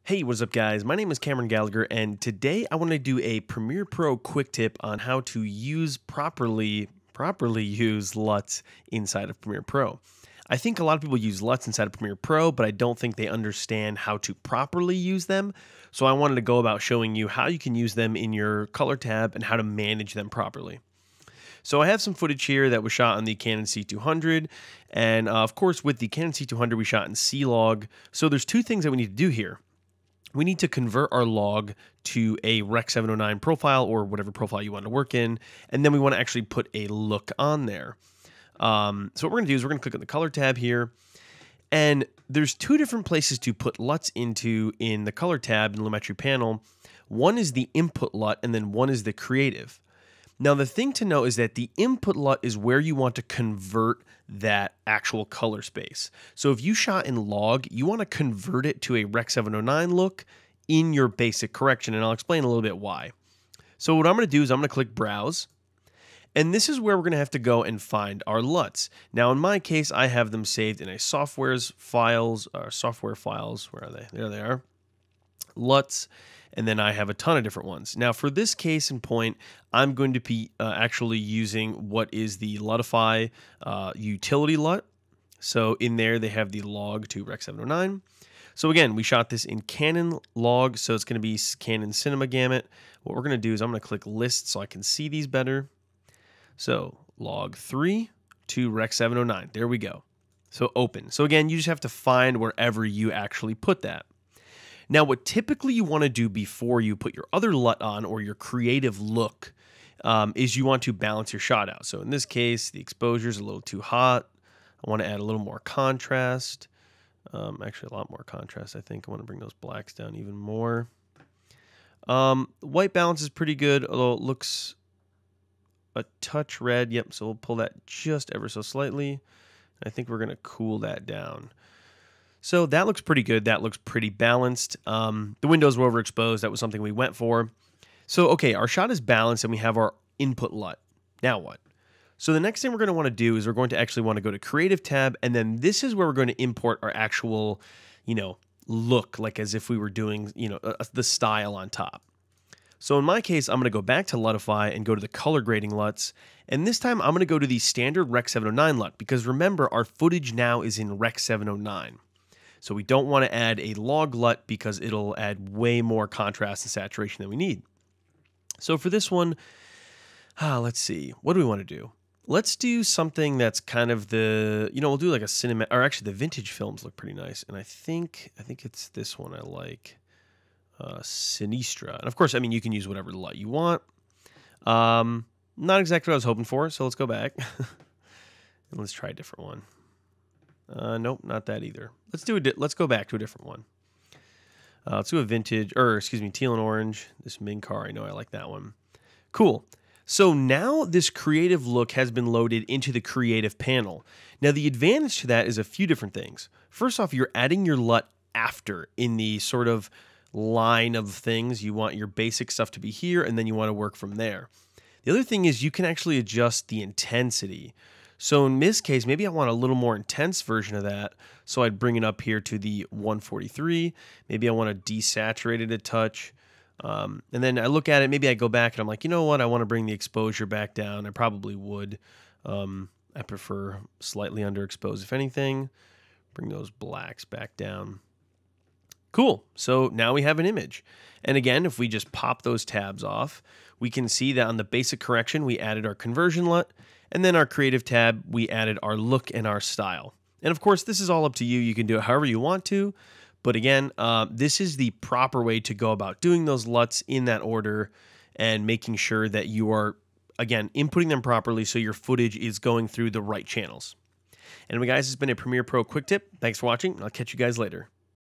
Hey, what's up guys? My name is Cameron Gallagher and today I want to do a Premiere Pro quick tip on how to properly use LUTs inside of Premiere Pro. I think a lot of people use LUTs inside of Premiere Pro, but I don't think they understand how to properly use them. So I wanted to go about showing you how you can use them in your color tab and how to manage them properly. So I have some footage here that was shot on the Canon C200, and of course with the Canon C200 we shot in C-Log. So there's two things that we need to do here. We need to convert our log to a Rec 709 profile or whatever profile you want to work in, and then we want to actually put a look on there. So what we're going to do is we're going to click on the color tab here, and there's two different places to put LUTs into in the color tab in the Lumetri panel. One is the input LUT, and then one is the creative. Now the thing to know is that the input LUT is where you want to convert that actual color space. So if you shot in log, you want to convert it to a Rec 709 look in your basic correction, and I'll explain a little bit why. So what I'm going to do is I'm going to click Browse, and this is where we're going to have to go and find our LUTs. Now in my case, I have them saved in a software files. Where are they? There they are. LUTs. And then I have a ton of different ones. Now for this case in point, I'm going to be actually using what is the Lutify utility LUT. So in there they have the log to Rec 709. So again, we shot this in Canon log, so it's going to be Canon Cinema Gamut. What we're going to do is I'm going to click list so I can see these better. So log 3 to Rec 709. There we go. So open. So again, you just have to find wherever you actually put that. Now, what typically you want to do before you put your other LUT on or your creative look is you want to balance your shot out. So in this case, the exposure is a little too hot. I want to add a little more contrast. Actually, a lot more contrast, I think. I want to bring those blacks down even more. White balance is pretty good, although it looks a touch red. Yep, so we'll pull that just ever so slightly. I think we're going to cool that down. So that looks pretty good. That looks pretty balanced. The windows were overexposed. That was something we went for. So, okay, our shot is balanced and we have our input LUT. Now what? So the next thing we're going to want to do is we're going to actually want to go to Creative tab, and then this is where we're going to import our actual, look, like as if we were doing, the style on top. So in my case, I'm going to go back to Lutify and go to the color grading LUTs. And this time I'm going to go to the standard Rec 709 LUT, because remember, our footage now is in Rec 709. So we don't want to add a log LUT because it'll add way more contrast and saturation than we need. So for this one, let's see. What do we want to do? Let's do something that's kind of the, we'll do like a cinema, or actually the vintage films look pretty nice. And I think it's this one I like, Sinistra. And of course, you can use whatever LUT you want. Not exactly what I was hoping for. So let's go back and let's try a different one. Nope, not that either. Let's go back to a different one. Let's do a vintage, teal and orange. This Mincar, I know I like that one. Cool. So now this creative look has been loaded into the creative panel. Now the advantage to that is a few different things. First off, you're adding your LUT after in the sort of line of things. You want your basic stuff to be here, and then you want to work from there. The other thing is you can actually adjust the intensity. So in this case, maybe I want a little more intense version of that. So I'd bring it up here to the 143. Maybe I want to desaturate it a touch. And then I look at it, maybe I go back and I'm like, you know what? I want to bring the exposure back down. I probably would. I prefer slightly underexposed, if anything. Bring those blacks back down. Cool. So now we have an image. And again, if we just pop those tabs off, we can see that on the basic correction, we added our conversion LUT. And then our creative tab, we added our look and our style. And of course, this is all up to you. You can do it however you want to. But again, this is the proper way to go about doing those LUTs in that order and making sure that you are, again, inputting them properly so your footage is going through the right channels. Anyway, guys, it's been a Premiere Pro quick tip. Thanks for watching. I'll catch you guys later.